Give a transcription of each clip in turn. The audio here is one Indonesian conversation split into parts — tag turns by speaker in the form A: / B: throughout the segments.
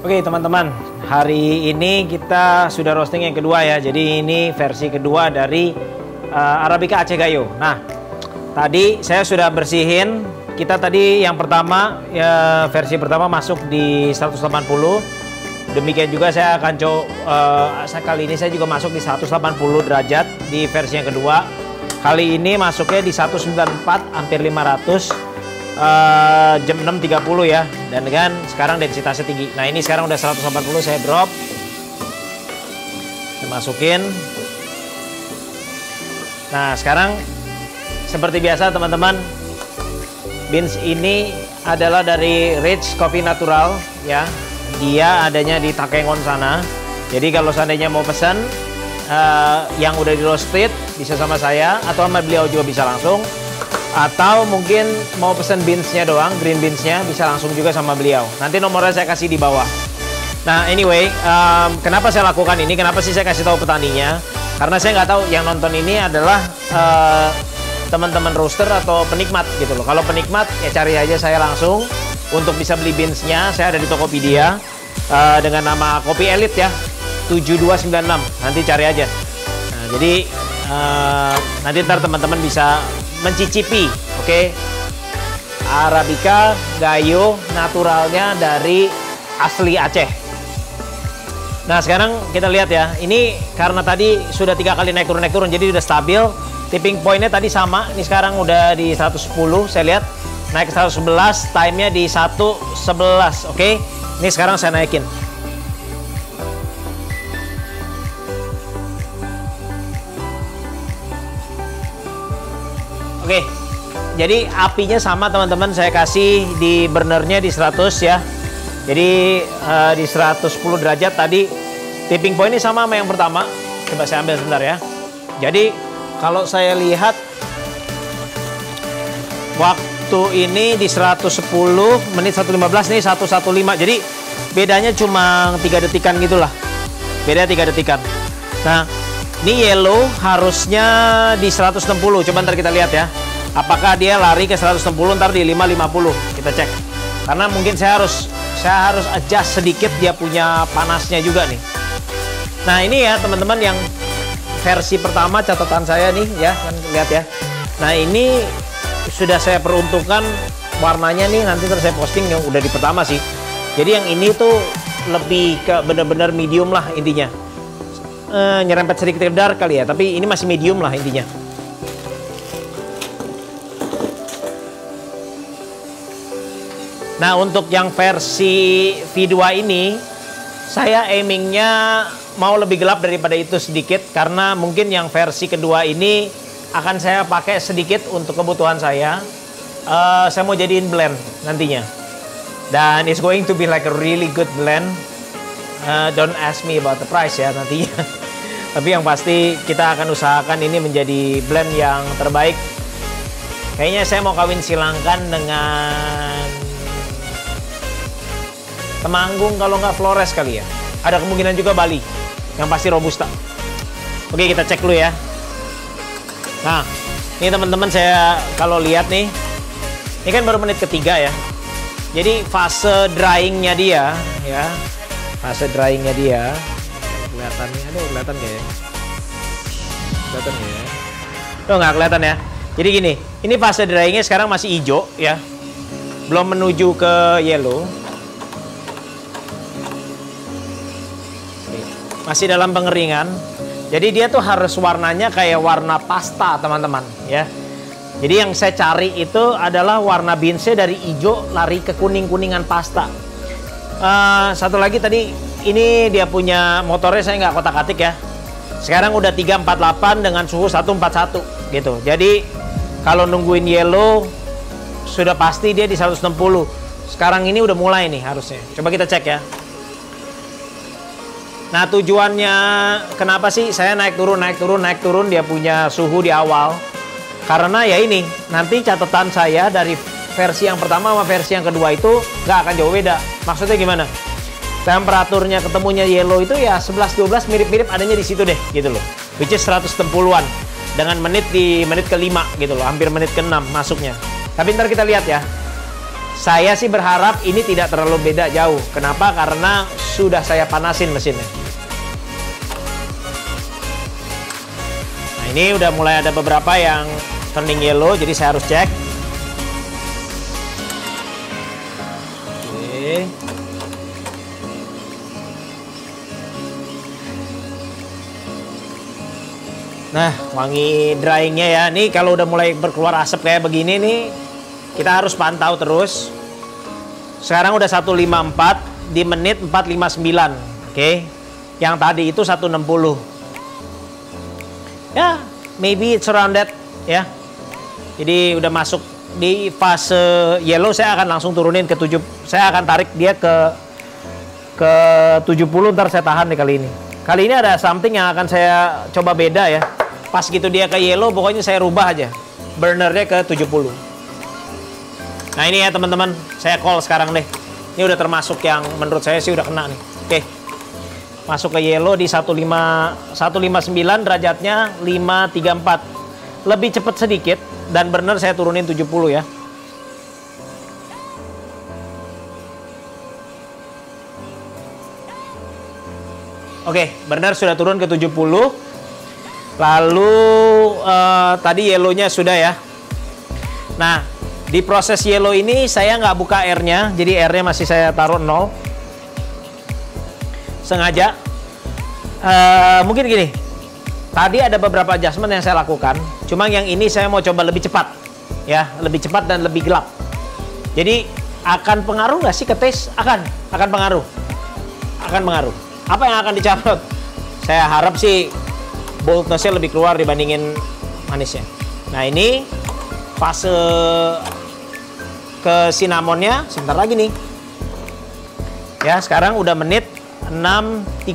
A: Oke teman-teman, hari ini kita sudah roasting yang kedua ya. Jadi ini versi kedua dari Arabica Aceh Gayo. Nah, tadi saya sudah bersihin. Kita tadi yang pertama ya, versi pertama masuk di 180. Demikian juga saya akan kali ini saya juga masuk di 180 derajat di versi yang kedua. Kali ini masuknya di 194 hampir 500. Jam 6.30 ya, dan dengan sekarang densitasnya tinggi. Nah ini sekarang udah 180, saya drop, saya masukin. Nah sekarang seperti biasa teman-teman, beans ini adalah dari Rich Coffee Natural ya. Dia adanya di Takengon sana. Jadi kalau seandainya mau pesan yang udah di roasted bisa sama saya atau sama beliau juga bisa langsung. Atau mungkin mau pesen beansnya doang, green beansnya bisa langsung juga sama beliau. Nanti nomornya saya kasih di bawah. Nah anyway, kenapa saya lakukan ini? Kenapa sih saya kasih tahu petaninya? Karena saya nggak tahu yang nonton ini adalah teman-teman roaster atau penikmat gitu loh. Kalau penikmat ya cari aja saya langsung untuk bisa beli beansnya. Saya ada di Tokopedia dengan nama Kopi Elite ya, 7296. Nanti cari aja. Nah, jadi nanti ntar teman-teman bisa mencicipi, oke, Arabica Gayo naturalnya dari asli Aceh. Nah sekarang kita lihat ya, ini karena tadi sudah 3 kali naik turun, jadi udah stabil. Tipping pointnya tadi sama, ini sekarang udah di 110, saya lihat naik ke 111, timenya di 111, oke. Ini sekarang saya naikin. Oke, jadi apinya sama teman-teman, saya kasih di burnernya di 100 ya. Jadi di 110 derajat tadi. Tipping point ini sama yang pertama. Coba saya ambil sebentar ya. Jadi kalau saya lihat waktu ini di 110 menit 115, nih 115. Jadi bedanya cuma 3 detikan gitulah. Beda 3 detikan. Nah, ini yellow harusnya di 160. Coba ntar kita lihat ya. Apakah dia lari ke 160 ntar di 550. Kita cek. Karena mungkin saya harus adjust sedikit dia punya panasnya juga nih. Nah, ini ya teman-teman yang versi pertama catatan saya nih ya, kan lihat ya. Nah, ini sudah saya peruntukkan warnanya nih, nanti terus saya posting yang udah di pertama sih. Jadi yang ini tuh lebih ke bener-bener medium lah intinya. Nyerempet sedikit ke dark kali ya, tapi ini masih medium lah intinya. Nah untuk yang versi V2 ini saya aimingnya mau lebih gelap daripada itu sedikit, karena mungkin yang versi kedua ini akan saya pakai sedikit untuk kebutuhan saya. Saya mau jadiin blend nantinya, dan it's going to be like a really good blend. Don't ask me about the price ya nantinya. Tapi yang pasti kita akan usahakan ini menjadi blend yang terbaik. Kayaknya saya mau kawin silangkan dengan Temanggung, kalau nggak Flores kali ya. Ada kemungkinan juga Bali. Yang pasti Robusta. Oke, kita cek dulu ya. Nah, ini teman-teman saya kalau lihat nih, ini kan baru menit ketiga ya. Jadi fase dryingnya dia ya. Fase dryingnya dia kelihatan nih, aduh kelihatan nggak ya? Kelihatan nggak ya? Tuh nggak kelihatan ya. Jadi gini, ini fase dryingnya sekarang masih hijau ya, belum menuju ke yellow, masih dalam pengeringan. Jadi dia tuh harus warnanya kayak warna pasta teman-teman ya. Jadi yang saya cari itu adalah warna beansnya dari hijau lari ke kuning-kuningan pasta. Satu lagi tadi, ini dia punya motornya saya nggak kotak-atik ya. Sekarang udah 348 dengan suhu 141 gitu. Jadi kalau nungguin yellow sudah pasti dia di 160. Sekarang ini udah mulai nih harusnya. Coba kita cek ya. Nah tujuannya kenapa sih saya naik turun dia punya suhu di awal. Karena ya ini, nanti catatan saya dari versi yang pertama sama versi yang kedua itu nggak akan jauh beda. Maksudnya gimana? Temperaturnya ketemunya yellow itu ya 11-12 mirip-mirip adanya di situ deh gitu loh. Which is 160-an dengan menit di menit ke-5 gitu loh, hampir menit ke-6 masuknya. Tapi ntar kita lihat ya. Saya sih berharap ini tidak terlalu beda jauh. Kenapa? Karena sudah saya panasin mesinnya. Nah, ini udah mulai ada beberapa yang turning yellow, jadi saya harus cek. Oke. Nah, wangi dryingnya ya. Nih kalau udah mulai berkeluar asap kayak begini nih, kita harus pantau terus. Sekarang udah 154 di menit 459. Oke. Yang tadi itu 160. Ya, maybe it's around that ya. Jadi udah masuk di fase yellow, saya akan langsung turunin ke 7. Saya akan tarik dia ke 70, ntar saya tahan nih kali ini. Kali ini ada something yang akan saya coba beda ya. Pas gitu dia ke yellow, pokoknya saya rubah aja burnernya ke 70. Nah ini ya teman-teman, saya call sekarang deh. Ini udah termasuk yang menurut saya sih udah kena nih. Oke, masuk ke yellow di 159, derajatnya 534. Lebih cepat sedikit, dan burner saya turunin 70 ya. Oke, burner sudah turun ke 70. Lalu tadi yellownya sudah ya. Nah, di proses yellow ini saya nggak buka airnya, jadi airnya masih saya taruh 0. Sengaja. Mungkin gini, tadi ada beberapa adjustment yang saya lakukan, cuma yang ini saya mau coba lebih cepat, ya, lebih cepat dan lebih gelap. Jadi akan pengaruh nggak sih ke taste? Akan pengaruh, akan pengaruh. Apa yang akan dicatat? Saya harap sih boldness-nya lebih keluar dibandingin manisnya. Nah ini fase ke cinnamonnya sebentar lagi nih. Ya sekarang udah menit 6.30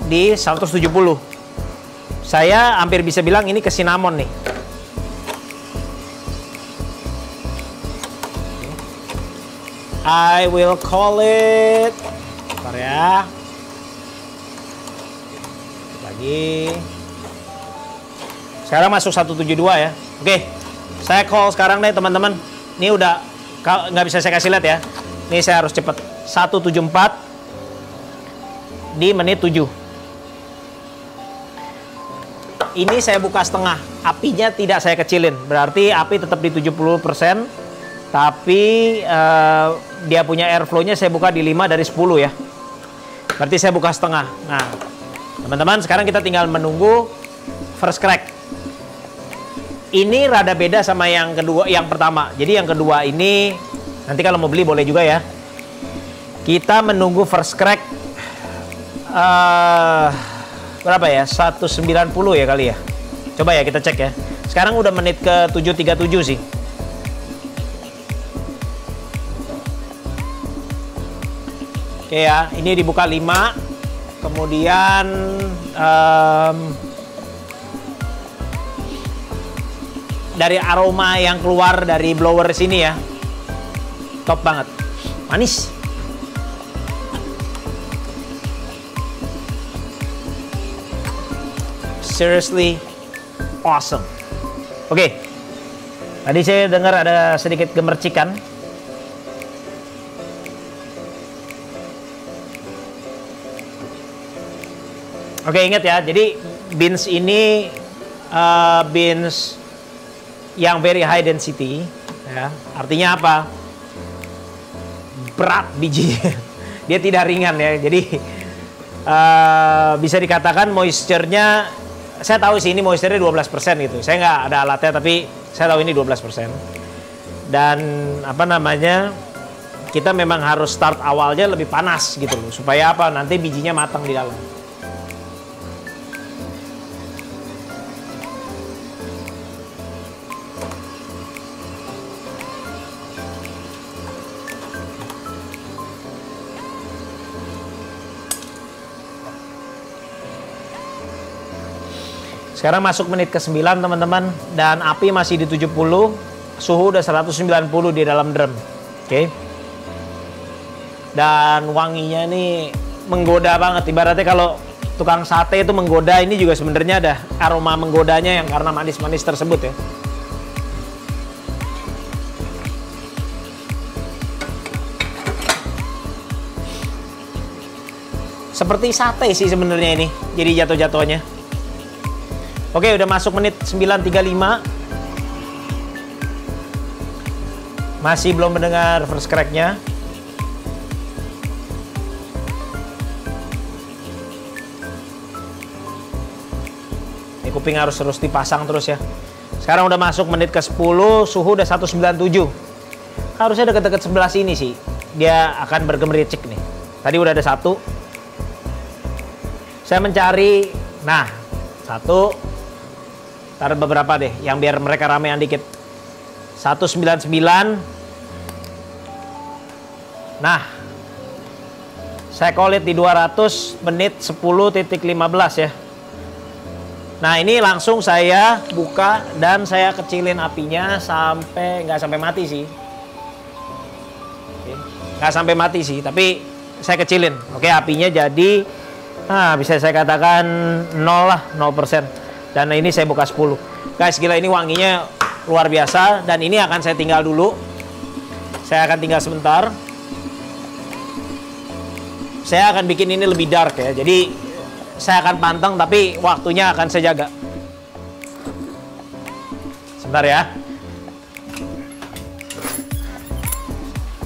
A: di 170. Saya hampir bisa bilang ini ke cinnamon nih. I will call it. Bentar ya. Lagi. Sekarang masuk 172 ya. Oke, saya call sekarang deh teman-teman. Ini udah nggak bisa saya kasih lihat ya. Ini saya harus cepet. 174 di menit 7. Ini saya buka setengah. Apinya tidak saya kecilin. Berarti api tetap di 70%. Tapi dia punya airflow-nya saya buka di 5 dari 10 ya. Berarti saya buka setengah. Nah, teman-teman sekarang kita tinggal menunggu first crack. Ini rada beda sama yang kedua, yang pertama. Jadi yang kedua ini nanti kalau mau beli boleh juga ya. Kita menunggu first crack berapa ya? 190 ya kali ya. Coba ya kita cek ya. Sekarang udah menit ke 7.37 sih. Oke ya, ini dibuka 5. Kemudian dari aroma yang keluar dari blower sini ya, top banget, manis. Seriously awesome. Oke, tadi saya dengar ada sedikit gemercikan. Oke, ingat ya, jadi beans ini beans yang very high density ya. Artinya apa? Berat bijinya. Dia tidak ringan ya. Jadi bisa dikatakan moisture-nya, saya tahu sih ini moisture-nya 12% gitu. Saya nggak ada alatnya tapi saya tahu ini 12%. Dan apa namanya? Kita memang harus start awalnya lebih panas gitu loh, supaya apa? Nanti bijinya matang di dalam. Sekarang masuk menit ke 9 teman-teman, dan api masih di 70, suhu udah 190 di dalam drum. Oke. Dan wanginya ini menggoda banget, ibaratnya kalau tukang sate itu menggoda, ini juga sebenarnya ada aroma menggodanya yang karena manis-manis tersebut ya. Seperti sate sih sebenarnya ini. Jadi jatuh-jatuhnya. Oke, udah masuk menit 9.35. Masih belum mendengar first crack-nya. Ini kuping harus terus dipasang terus ya. Sekarang udah masuk menit ke-10, suhu udah 197. Harusnya deket-deket sebelah sini sih. Dia akan bergemericik nih. Tadi udah ada 1. Saya mencari, nah, 1. Taruh beberapa deh, yang biar mereka ramean dikit. 199. Nah, saya call it di 200 menit 10.15 ya. Nah, ini langsung saya buka dan saya kecilin apinya sampai, nggak sampai mati sih. Nggak sampai mati sih, tapi saya kecilin. Oke, apinya jadi, nah bisa saya katakan 0 lah, 0%. Dan ini saya buka 10. Guys, gila ini wanginya luar biasa. Dan ini akan saya tinggal dulu. Saya akan tinggal sebentar. Saya akan bikin ini lebih dark ya. Jadi saya akan panteng tapi waktunya akan saya jaga. Sebentar ya.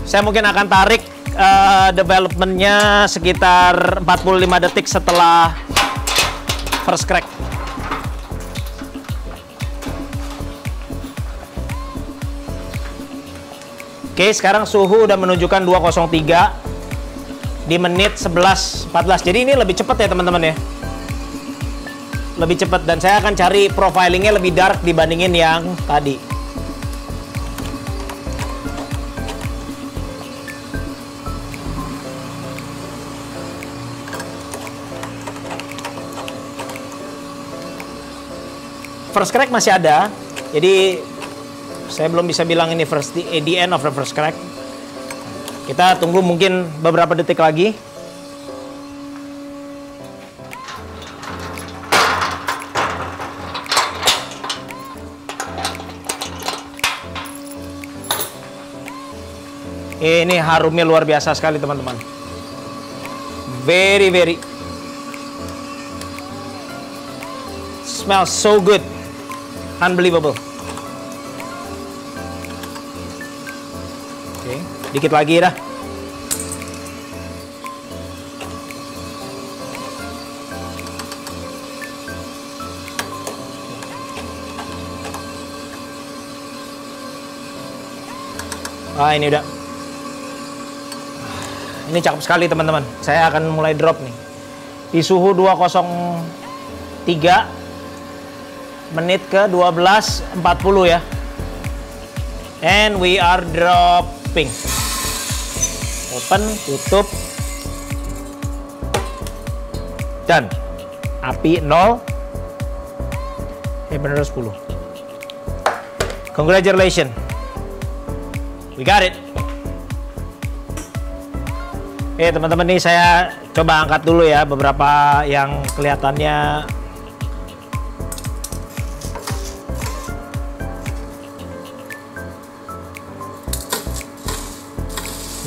A: Saya mungkin akan tarik developmentnya sekitar 45 detik setelah first crack. Oke, sekarang suhu udah menunjukkan 203 di menit 11.14. Jadi ini lebih cepat ya teman-teman ya. Lebih cepat, dan saya akan cari profilingnya lebih dark dibandingin yang tadi. First crack masih ada. Jadi saya belum bisa bilang ini the end of the first crack. Kita tunggu mungkin beberapa detik lagi. Ini harumnya luar biasa sekali teman-teman. Very smells so good. Unbelievable. Oke, dikit lagi dah. Ah, ini udah. Ini cakep sekali teman-teman. Saya akan mulai drop nih. Di suhu 203 menit ke 12.40 ya. And we are dropping. Open, tutup. Dan api 0. Bener 10. Congratulations. We got it. Teman-teman, nih saya coba angkat dulu ya beberapa yang kelihatannya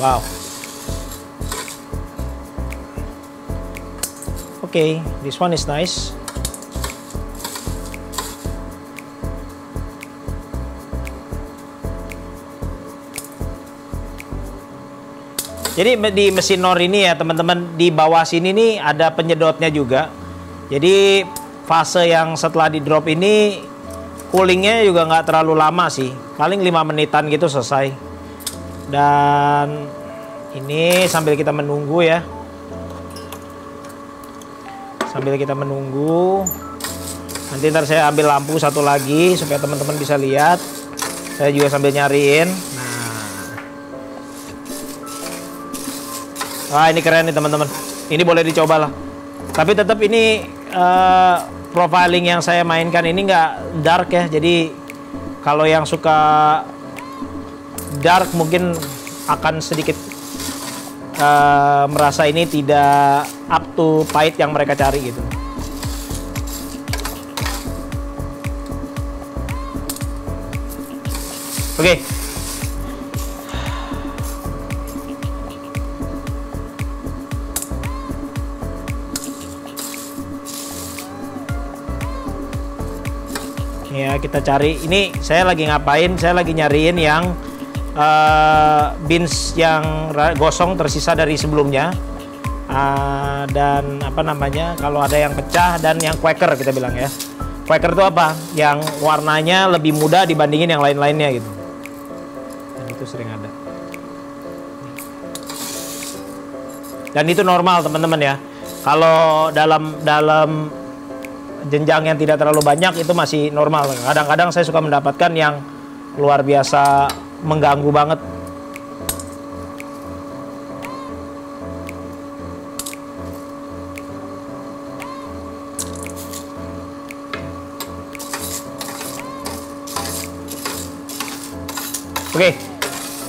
A: wow. Okay, this one is nice. Jadi di mesin Knorr ini ya teman-teman, di bawah sini nih ada penyedotnya juga. Jadi fase yang setelah di drop ini coolingnya juga nggak terlalu lama sih, paling 5 menitan gitu selesai. Dan ini sambil kita menunggu ya, sambil kita menunggu, nanti ntar saya ambil lampu satu lagi supaya teman-teman bisa lihat. Saya juga sambil nyariin. Wah, ini keren nih teman-teman. Ini boleh dicoba lah. Tapi tetap ini profiling yang saya mainkan ini nggak dark ya. Jadi kalau yang suka dark mungkin akan sedikit merasa ini tidak up to pahit yang mereka cari gitu. Oke. Nih ya, kita cari. Ini saya lagi ngapain? Saya lagi nyariin yang beans yang gosong tersisa dari sebelumnya. Dan apa namanya, kalau ada yang pecah dan yang Quaker kita bilang ya. Quaker itu apa? Yang warnanya lebih muda dibandingin yang lain-lainnya gitu. Dan itu sering ada. Dan itu normal teman-teman ya. Kalau dalam jenjang yang tidak terlalu banyak itu masih normal. Kadang-kadang saya suka mendapatkan yang luar biasa mengganggu banget. Oke,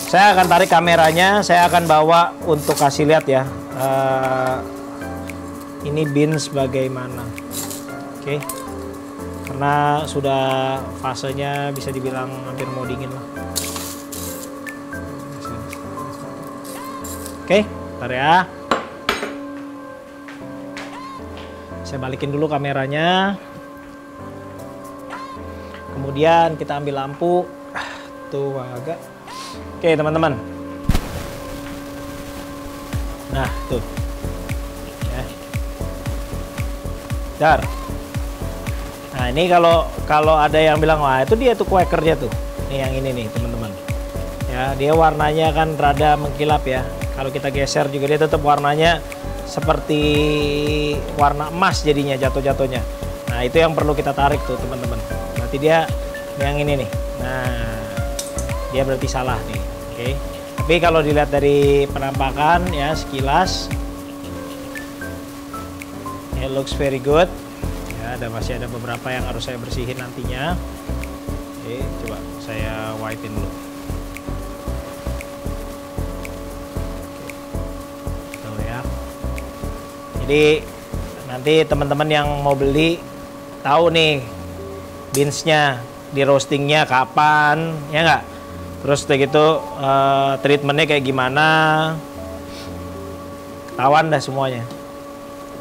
A: saya akan tarik kameranya, saya akan bawa untuk kasih lihat ya. Ini beans bagaimana. Oke, karena sudah fasenya bisa dibilang hampir mau dingin lah. Oke, bentar ya. Saya balikin dulu kameranya. Kemudian kita ambil lampu. Tuh agak. Oke teman-teman. Nah tuh. Ya. Dar. Nah ini kalau ada yang bilang wah itu dia tuh Quakernya tuh. Nih yang ini nih teman-teman. Ya dia warnanya kan rada mengkilap ya. Kalau kita geser juga dia tetap warnanya seperti warna emas jadinya jatuh-jatuhnya. Nah itu yang perlu kita tarik tuh teman-teman. Berarti dia yang ini nih. Nah dia berarti salah nih. Oke. Tapi kalau dilihat dari penampakan ya sekilas, it looks very good. Ya, masih ada beberapa yang harus saya bersihin nantinya. Oke, coba saya wipe-in dulu. Tuh ya. Jadi nanti teman-teman yang mau beli tahu nih beansnya di roastingnya kapan, ya nggak? Terus udah gitu treatmentnya kayak gimana, ketahuan dah semuanya.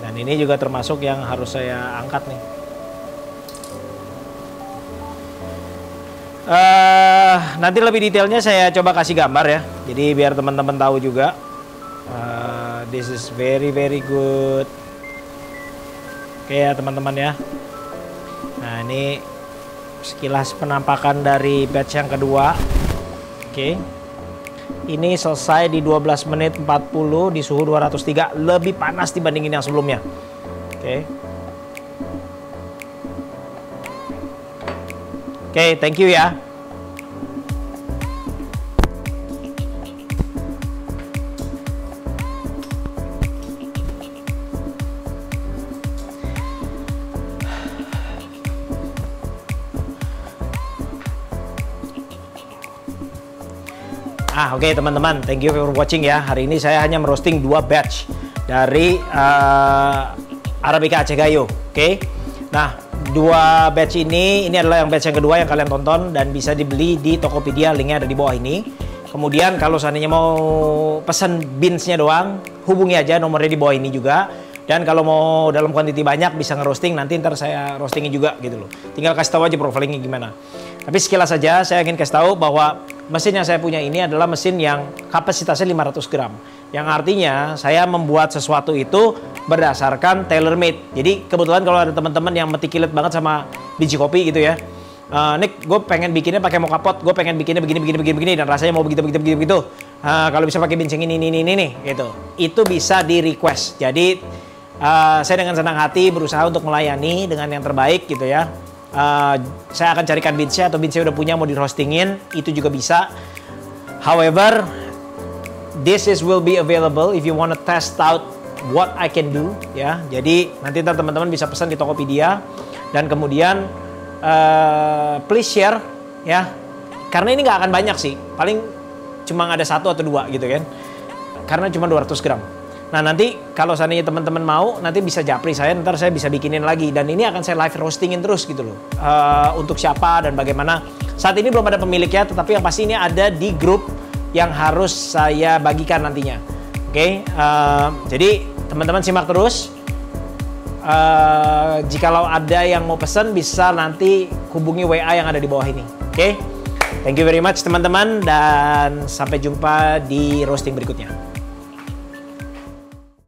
A: Dan ini juga termasuk yang harus saya angkat nih. Nanti lebih detailnya saya coba kasih gambar ya. Jadi biar teman-teman tahu juga. This is very good. Oke ya teman-teman ya. Nah ini sekilas penampakan dari batch yang kedua. Oke. Ini selesai di 12 menit 40 di suhu 203, lebih panas dibandingin yang sebelumnya. Oke. Oke, thank you ya. Oke teman-teman, thank you for watching ya. Hari ini saya hanya merosting 2 batch dari Arabica Aceh Gayo. Oke. Nah, 2 batch ini adalah yang batch yang kedua yang kalian tonton dan bisa dibeli di Tokopedia, linknya ada di bawah ini. Kemudian kalau seandainya mau pesan beansnya doang, hubungi aja nomornya di bawah ini juga. Dan kalau mau dalam kuantiti banyak bisa ngerosting, nanti ntar saya roastingin juga gitu loh. Tinggal kasih tahu aja profilingnya gimana. Tapi sekilas saja saya ingin kasih tahu bahwa mesin yang saya punya ini adalah mesin yang kapasitasnya 500 gram. Yang artinya saya membuat sesuatu itu berdasarkan tailor made. Jadi kebetulan kalau ada teman-teman yang meticulous banget sama biji kopi gitu ya. Nick, gue pengen bikinnya pakai mocha pot, gue pengen bikinnya begini dan rasanya mau begitu. Kalau bisa pakai bincang ini gitu. Itu bisa di request. Jadi saya dengan senang hati berusaha untuk melayani dengan yang terbaik gitu ya. Saya akan carikan beansnya atau beansnya udah punya mau di roastingin, itu juga bisa. However, this will be available if you want to test out what I can do ya. Jadi nanti teman-teman bisa pesan di Tokopedia dan kemudian please share ya. Karena ini nggak akan banyak sih, paling cuma ada 1 atau 2 gitu kan. Karena cuma 200 gram. Nah nanti kalau seandainya teman-teman mau, nanti bisa japri saya, ntar saya bisa bikinin lagi. Dan ini akan saya live roastingin terus gitu loh. Untuk siapa dan bagaimana. Saat ini belum ada pemiliknya, tetapi yang pasti ini ada di grup yang harus saya bagikan nantinya. Oke, jadi teman-teman simak terus. Jikalau ada yang mau pesan bisa nanti hubungi WA yang ada di bawah ini. Oke? Thank you very much teman-teman dan sampai jumpa di roasting berikutnya.